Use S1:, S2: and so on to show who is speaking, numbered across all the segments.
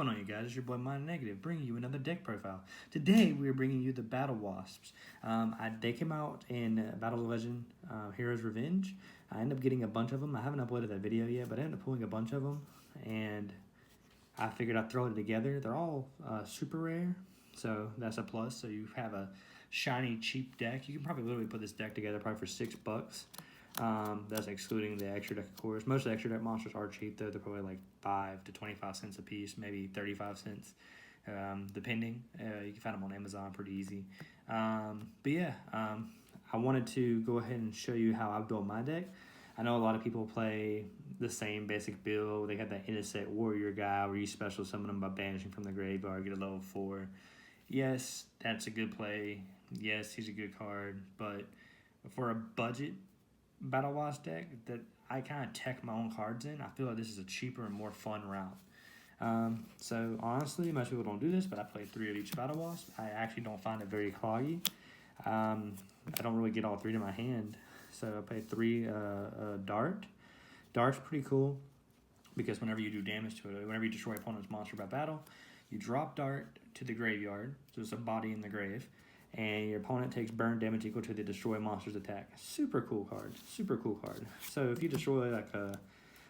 S1: going on, you guys? It's your boy Mind Negative, bringing you another deck profile. Today, we are bringing you the BattleWasps. They came out in Battle Legend Heroes Revenge. I ended up getting a bunch of them. I haven't uploaded that video yet, but I ended up pulling a bunch of them, and I figured I'd throw it together. They're all super rare, so that's a plus. So you have a shiny, cheap deck. You can probably literally put this deck together probably for $6. That's excluding the extra deck, of course. Most of the extra deck monsters are cheap, though. They're probably like 5 to 25 cents a piece, maybe 35 cents, depending. You can find them on Amazon pretty easy. I wanted to go ahead and show you how I built my deck. I know a lot of people play the same basic build. They got that Innocent Warrior guy where you special summon them by banishing from the graveyard, get a level 4. Yes, that's a good play. Yes, he's a good card, but for a budget BattleWasp deck that I kind of tech my own cards in, I feel like this is a cheaper and more fun route. So honestly, most people don't do this, but I play 3 of each BattleWasp. I actually don't find it very cloggy. I don't really get all 3 to my hand, so I play 3 Dart. Dart's pretty cool because whenever you do damage to it, whenever you destroy opponent's monster by battle, you drop Dart to the graveyard, so it's a body in the grave, and your opponent takes burn damage equal to the destroy monster's attack. Super cool card. Super cool card. So if you destroy like a,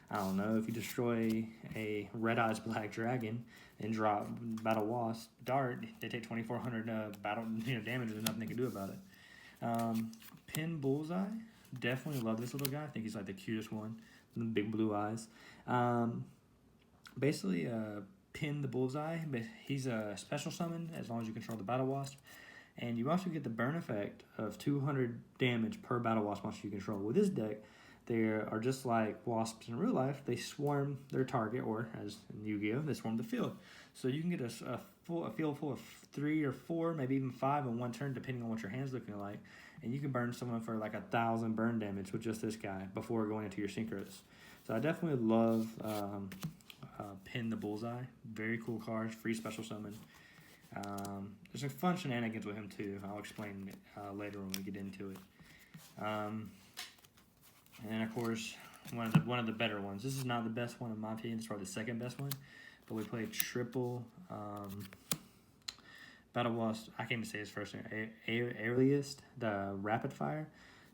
S1: I don't know, if you destroy a Red Eyes Black Dragon and drop BattleWasp Dart, they take 2,400 damage. There's nothing they can do about it. Pin Bullseye. Definitely love this little guy. I think he's like the cutest one. The big blue eyes. Basically, Pin the Bullseye. But he's a special summon as long as you control the BattleWasp. And you also get the burn effect of 200 damage per BattleWasp monster you control. With this deck, they are just like wasps in real life. They swarm their target, or as in Yu-Gi-Oh, they swarm the field. So you can get a field full of 3 or 4, maybe even 5 in one turn, depending on what your hand's looking like. And you can burn someone for like 1,000 burn damage with just this guy before going into your synchros. So I definitely love Pin the Bullseye. Very cool card, free special summon. There's some fun shenanigans with him too. I'll explain it later when we get into it. And of course, one of the better ones. This is not the best one in my opinion. It's probably the second best one. But we played triple BattleWasp. I can't even say his first name. Aerialist, the Rapid Fire.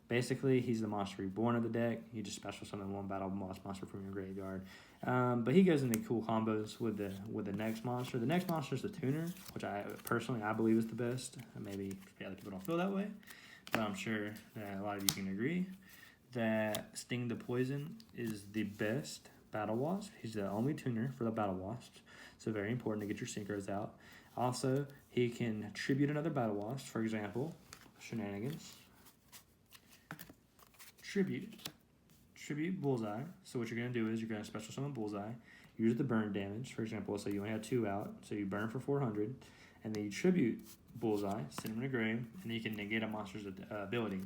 S1: Basically, he's the monster reborn of the deck. You just special summon one BattleWasp monster from your graveyard. But he goes into cool combos with the next monster. The next monster is the Tuner, which I believe is the best. Maybe other people don't feel that way, but I'm sure that a lot of you can agree that Sting the Poison is the best BattleWasp. He's the only tuner for the BattleWasps, so very important to get your synchros out. Also, he can tribute another BattleWasp. For example, shenanigans. Tribute Bullseye. So what you're going to do is you're going to special summon Bullseye, use the burn damage. For example, let's say you only have 2 out, so you burn for 400, and then you tribute Bullseye, send him in a grave, and then you can negate a monster's ability.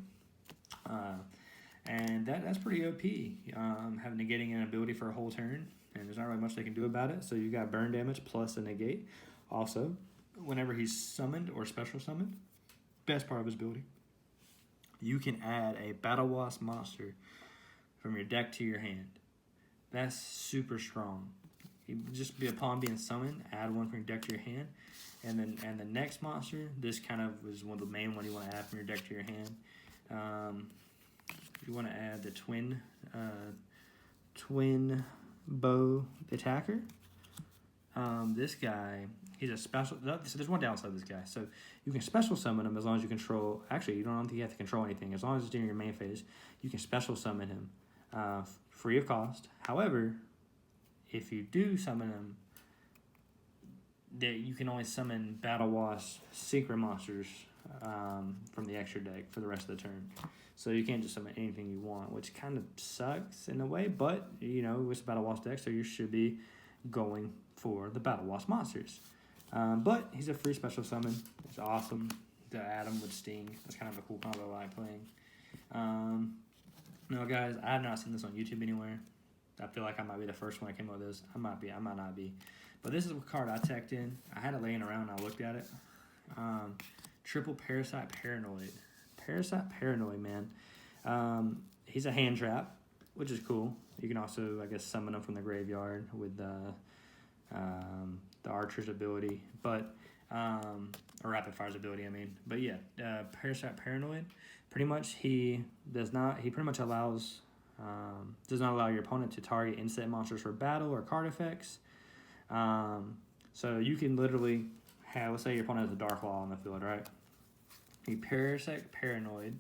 S1: And that's pretty OP, having negating an ability for a whole turn, and there's not really much they can do about it. So you got burn damage plus a negate. Also, whenever he's summoned or special summoned, best part of his ability, you can add a BattleWasp monster from your deck to your hand. That's super strong. You just upon being summoned, add one from your deck to your hand, and the next monster, this kind of is one of the main one you want to add from your deck to your hand. You want to add the twin bow attacker. This guy, he's a special. There's one downside to this guy. So you can special summon him as long as you control. Actually, you don't think you have to control anything. As long as it's during your main phase, you can special summon him free of cost. However, if you do summon him, you can only summon BattleWasp secret monsters from the extra deck for the rest of the turn. So you can't just summon anything you want, which kind of sucks in a way. But you know, it's a BattleWasp deck, so you should be going for the BattleWasp monsters. But he's a free special summon. It's awesome to add him with Sting. That's kind of a cool combo I like playing. No, guys, I have not seen this on YouTube anywhere. I feel like I might be the first one that came up with this. I might be, I might not be. But this is a card I teched in. I had it laying around and I looked at it. Triple Parasite Paranoid. Parasite Paranoid, man. He's a hand trap, which is cool. You can also, I guess, summon him from the graveyard with the Archer's ability, but or Rapid Fire's ability, I mean. But yeah, Parasite Paranoid, pretty much he pretty much allows, does not allow your opponent to target insect monsters for battle or card effects. So you can literally have, let's say your opponent has a Dark Law on the field, right? You Parasite Paranoid,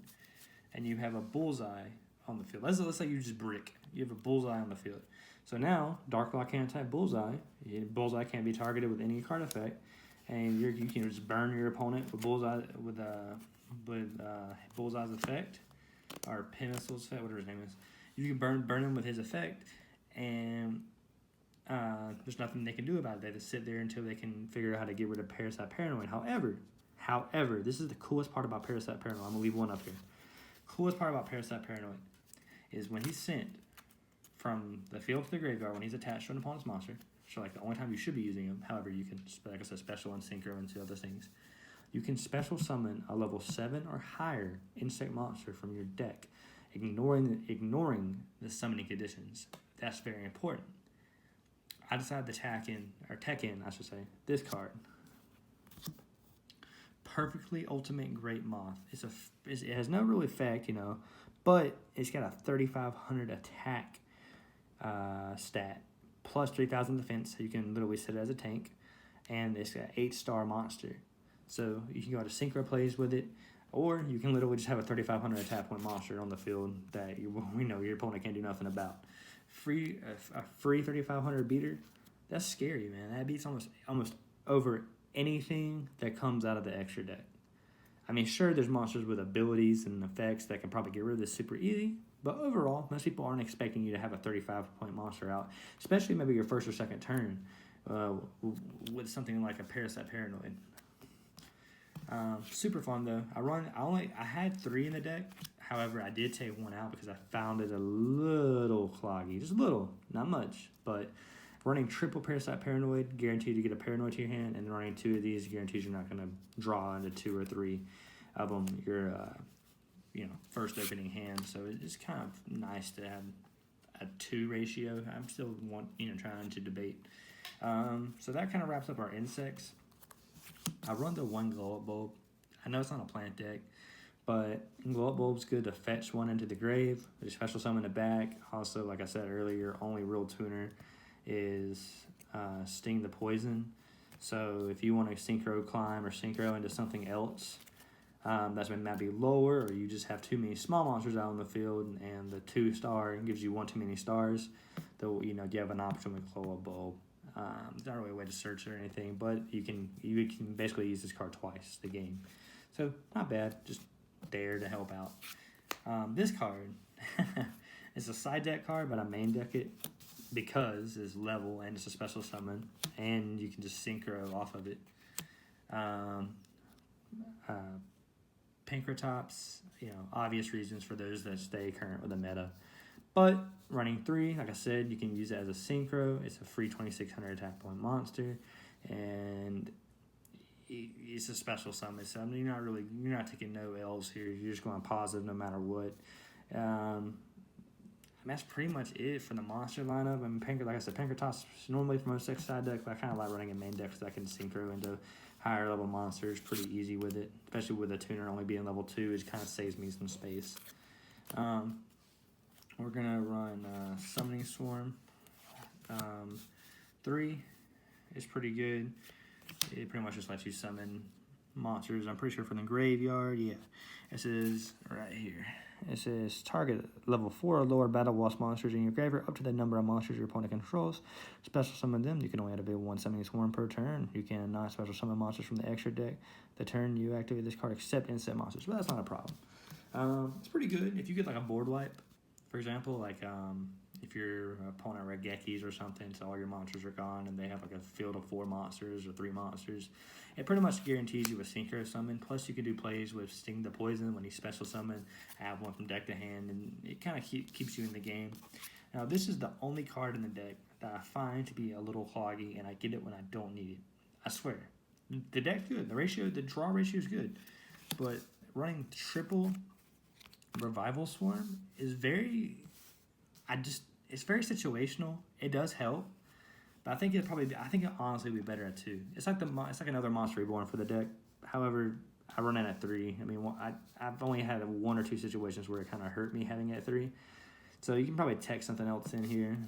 S1: and you have a Bullseye on the field. Let's say you just brick. You have a Bullseye on the field. So now, Dark Law can't attack Bullseye. Bullseye can't be targeted with any card effect. And you can just burn your opponent with Bullseye, with Bullseye's effect, or Penicil's effect, whatever his name is. You can burn him with his effect, and there's nothing they can do about it. They just sit there until they can figure out how to get rid of Parasite Paranoid. However, this is the coolest part about Parasite Paranoid. I'm going to leave one up here. Coolest part about Parasite Paranoid is when he's sent from the field to the graveyard, when he's attached to an opponent's monster. So like the only time you should be using him. However, you can, like I said, special and synchro and other things. You can special summon a level 7 or higher insect monster from your deck, ignoring the summoning conditions. That's very important. I decided to tech in, I should say, this card. Perfectly Ultimate Great Moth. It has no real effect, but it's got a 3,500 attack stat plus 3,000 defense, so you can literally set it as a tank, and it's got 8-star monster. So you can go to synchro plays with it, or you can literally just have a 3,500 attack point monster on the field that we know your opponent can't do nothing about. A free 3,500 beater, that's scary, man. That beats almost over anything that comes out of the extra deck. I mean, sure, there's monsters with abilities and effects that can probably get rid of this super easy, but overall, most people aren't expecting you to have a 35-point monster out, especially maybe your first or second turn with something like a Parasite Paranoid. Super fun though. I had 3 in the deck. However, I did take one out because I found it a little cloggy, just a little, not much, but running triple Parasite Paranoid, guaranteed to get a Paranoid to your hand, and running 2 of these guarantees you're not going to draw into 2 or 3 of them your first opening hand. So it's kind of nice to have a 2 ratio. I'm still trying to debate. So that kind of wraps up our insects. I run the 1 Glow Up Bulb. I know it's not a plant deck, but Glow Up Bulb's good to fetch 1 into the grave. There's special summon it back. Also, like I said earlier, only real tuner is Sting the Poison. So if you want to synchro climb or synchro into something else that's might be lower, or you just have too many small monsters out on the field and the 2-star gives you 1 too many stars, though you have an option with Glow Up Bulb. There's not really a way to search or anything, but you can basically use this card twice the game. So not bad, just there to help out. This card is a side deck card, but I main deck it because it's level and it's a special summon, and you can just synchro off of it. Pinkertops, obvious reasons for those that stay current with the meta. But running 3, like I said, you can use it as a synchro. It's a free 2,600 attack point monster, and it's a special summon. So you're not taking no L's here. You're just going positive no matter what. That's pretty much it for the monster lineup. I mean, like I said, Pinkertops normally for most side deck, but I kind of like running a main deck because I can synchro into higher level monsters pretty easy with it, especially with the tuner only being level 2. It kind of saves me some space. We're gonna run Summoning Swarm. 3 is pretty good. It pretty much just lets you summon monsters. I'm pretty sure from the graveyard. Yeah, this is right here. It says target level 4 or lower BattleWasp monsters in your graveyard up to the number of monsters your opponent controls. Special summon them. You can only activate 1 Summoning Swarm per turn. You can not special summon monsters from the extra deck. The turn you activate this card except insect monsters, but that's not a problem. It's pretty good if you get like a board wipe, for example, like if your opponent Regekis or something, so all your monsters are gone and they have like a field of 4 monsters or 3 monsters. It pretty much guarantees you a synchro summon. Plus, you can do plays with Sting the Poison when you special summon, add 1 from deck to hand, and it kind of keeps you in the game. Now, this is the only card in the deck that I find to be a little cloggy, and I get it when I don't need it. I swear. The deck's good. The draw ratio is good. But running triple Revival Swarm is it's very situational. It does help, But I think it honestly would be better at 2. It's like another Monster Reborn for the deck. However, I run it at 3. I mean, I've only had 1 or 2 situations where it kind of hurt me having it at 3. So you can probably text something else in here.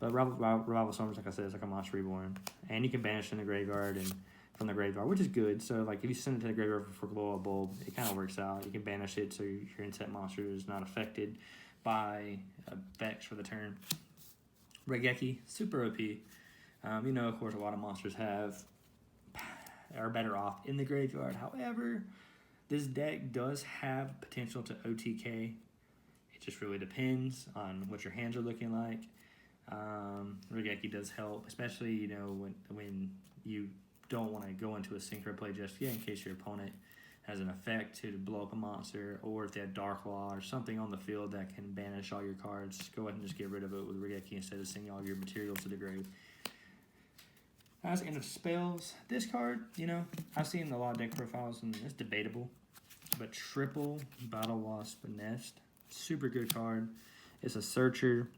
S1: But Revival Storms, like I said, is like a Monster Reborn. And you can banish in the graveyard and from the graveyard, which is good. So like if you send it to the graveyard for Glow Up Bulb, it kind of works out. You can banish it so your insect monster is not affected by effects for the turn. Regeki, super OP. You know, of course, a lot of monsters are better off in the graveyard. However, this deck does have potential to OTK. It just really depends on what your hands are looking like. Regeki does help, especially, you know, when you don't want to go into a synchro play just yet in case your opponent has an effect to blow up a monster, or if they have Dark Law or something on the field that can banish all your cards, go ahead and just get rid of it with Regeki instead of sending all your materials to the grave. As end of spells, this card, you know, I've seen a lot of deck profiles and it's debatable, but triple BattleWasp Nest, super good card. It's a searcher.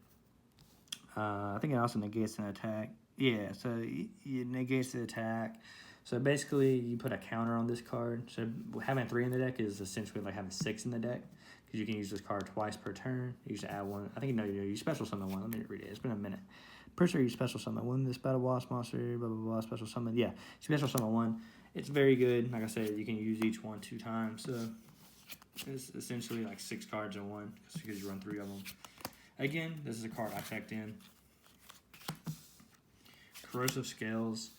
S1: I think it also negates an attack. Yeah, so it negates the attack. So basically, you put a counter on this card. So having 3 in the deck is essentially like having 6 in the deck, because you can use this card twice per turn. You just add 1. I think you special summon 1. Let me read it. It's been a minute. Pretty sure you special summon 1. This BattleWasp monster, blah blah blah. Special summon. Yeah, special summon 1. It's very good. Like I said, you can use each one 2 times. So it's essentially like 6 cards in one, because you run 3 of them. Again, this is a card I checked in. Corrosive Scales.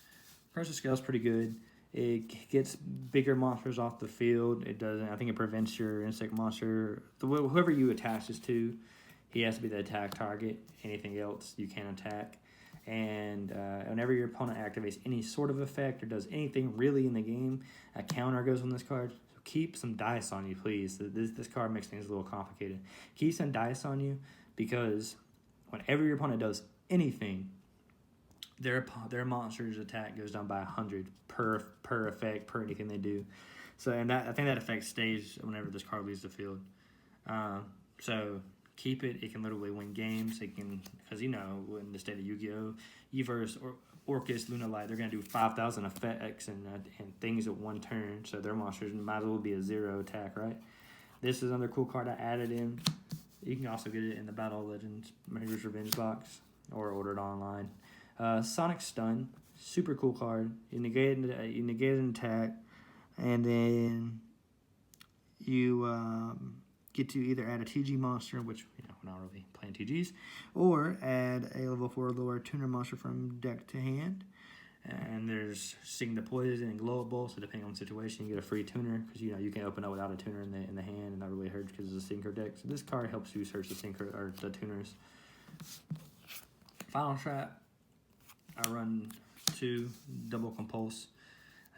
S1: Corrosive Scales pretty good. It gets bigger monsters off the field. It doesn't. I think it prevents your insect monster. Whoever you attach this to, he has to be the attack target. Anything else you can attack. And whenever your opponent activates any sort of effect or does anything really in the game, a counter goes on this card. So keep some dice on you, please. This card makes things a little complicated. Keep some dice on you, because whenever your opponent does anything, their monster's attack goes down by 100 per effect, per anything they do. So, and I think that effect stays whenever this card leaves the field. So keep it. It can literally win games. It can, because you know, in the state of Yu-Gi-Oh, Everse or Orcus, Luna Light, they're gonna do 5,000 effects and things at one turn. So their monsters might as well be a 0 attack, right? This is another cool card I added in. You can also get it in the Battle Legends Heroes Revenge box or order it online. Sonic Stun, super cool card. You negate an attack, and then you get to either add a TG monster, which, you know, we're not really playing TGs, or add a level 4 lower tuner monster from deck to hand. And there's Sing the Poison and Glow Up Bulb, so depending on the situation, you get a free tuner, because, you know, you can open up without a tuner in the hand, and that really hurts because it's a synchro deck. So this card helps you search the synchro or the tuners. Final Trap. I run 2 double compulse.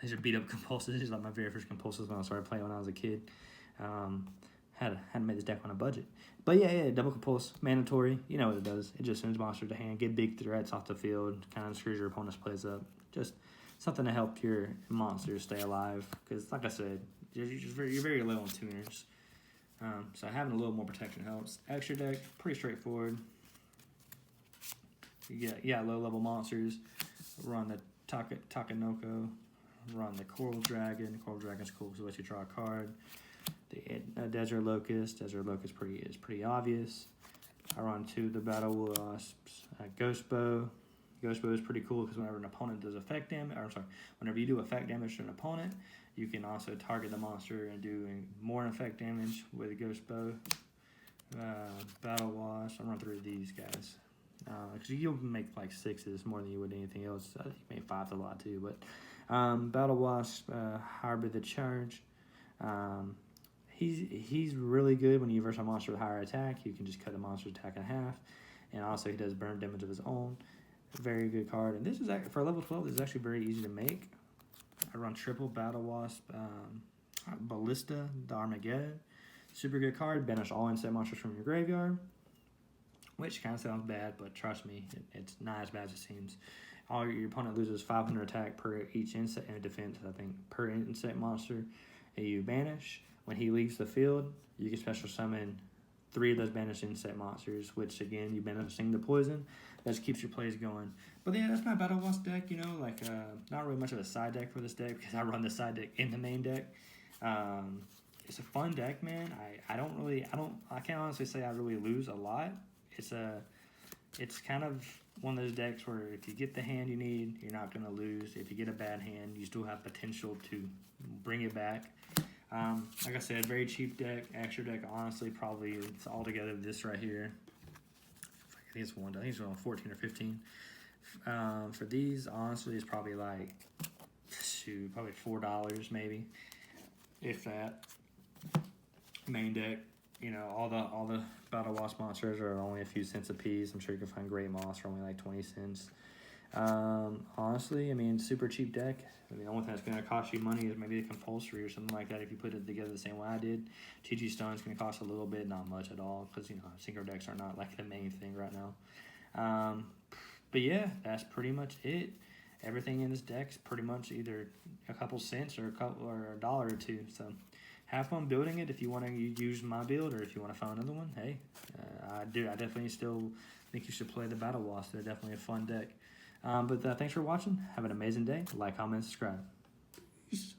S1: These are beat up compulses. These are like my very first compulses when I started playing when I was a kid. Hadn't made this deck on a budget. But yeah, double compulse, mandatory. You know what it does. It just sends monsters to hand, get big threats off the field, kind of screws your opponent's plays up. Just something to help your monsters stay alive. Because like I said, you're very low on tuners. So having a little more protection helps. Extra deck, pretty straightforward. Yeah, low-level monsters. Run the Takanoko. Run the Coral Dragon. Coral Dragon's cool because it lets you draw a card. The Desert Locust. Desert Locust is pretty obvious. I run 2 the BattleWasps. Ghost Bow. Ghost Bow is pretty cool because whenever an opponent does effect damage, whenever you do effect damage to an opponent, you can also target the monster and do more effect damage with a Ghost Bow. BattleWasp. I run 3 of these guys. Because you'll make like 6s more than you would anything else. I think you make 5s a lot too. But BattleWasp, Harbor the Charge. He's really good when you verse a monster with higher attack. You can just cut a monster's attack in half. And also he does burn damage of his own. Very good card. And this is actually, for level 12, this is actually very easy to make. I run triple BattleWasp Ballista, the Armageddon. Super good card. Banish all insect monsters from your graveyard. Which kind of sounds bad, but trust me, it's not as bad as it seems. Your opponent loses 500 attack per each insect and defense, I think, per insect monster that you banish. When he leaves the field, you can special summon 3 of those banished insect monsters, which again, you banishing the poison. That just keeps your plays going. But yeah, that's my BattleWasp deck, you know, like not really much of a side deck for this deck because I run the side deck in the main deck. It's a fun deck, man. I can't honestly say I really lose a lot. It's kind of one of those decks where if you get the hand you need, you're not going to lose. If you get a bad hand, you still have potential to bring it back. Like I said, very cheap deck. Extra deck, honestly, probably it's all together this right here. I think it's around 14 or 15. For these, honestly, it's probably like, probably $4 maybe, if that. Main deck, you know, all the BattleWasp monsters are only a few cents a piece. I'm sure you can find Great Moss for only like 20 cents. Honestly, I mean, super cheap deck. I mean, the only thing that's going to cost you money is maybe a compulsory or something like that if you put it together the same way I did. TG Stone's going to cost a little bit, not much at all, because, you know, synchro decks are not like the main thing right now. But yeah, that's pretty much it. Everything in this deck's pretty much either a couple cents or a dollar or two. So have fun building it if you want to use my build, or if you want to find another one. Hey, I definitely still think you should play the BattleWasp. They're definitely a fun deck. But thanks for watching. Have an amazing day. Like, comment, subscribe. Peace.